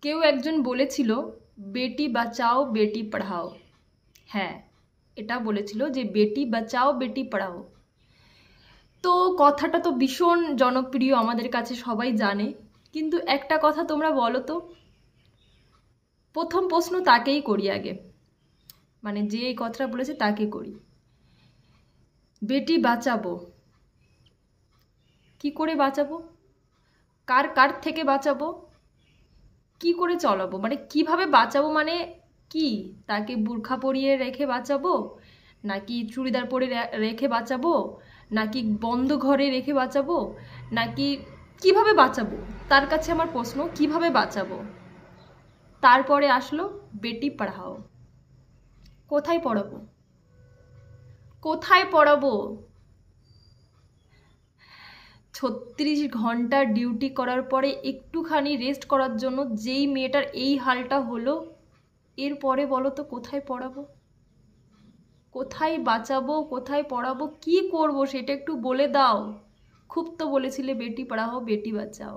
কেউ একজন বলেছিল বেটি বাঁচাও বেটি পড়াও। হ্যাঁ, এটা বলেছিল যে বেটি বাঁচাও বেটি পড়াও। তো কথাটা তো ভীষণ জনপ্রিয়, আমাদের কাছে সবাই জানে। কিন্তু একটা কথা তোমরা বলো তো, প্রথম প্রশ্ন তাকেই করি আগে, মানে যে এই কথাটা বলেছে তাকে করি। বেটি বাঁচাবো, কি করে বাঁচাবো? কার কার থেকে বাঁচাবো? কি করে চলাবো, মানে কিভাবে বাঁচাবো? মানে কি, তাকে বুরখা পরিয়ে রেখে বাঁচাবো, নাকি চুড়িদার পরে রেখে বাঁচাবো, নাকি বন্ধ ঘরে রেখে বাঁচাবো, নাকি কিভাবে বাঁচাবো? তার কাছে আমার প্রশ্ন, কিভাবে বাঁচাবো? তারপরে আসলো বেটি পড়াও। কোথায় পড়াবো? কোথায় পড়াবো? 36 ঘন্টা ডিউটি করার পরে একটুখানি রেস্ট করার জন্য যেই মেয়েটার এই হালটা হলো, এরপরে বলো তো কোথায় পড়াবো, কোথায় বাঁচাবো, কোথায় পড়াবো, কি করব সেটা একটু বলে দাও। খুব তো বলেছিলে বেটি পড়াও বেটি বাঁচাও।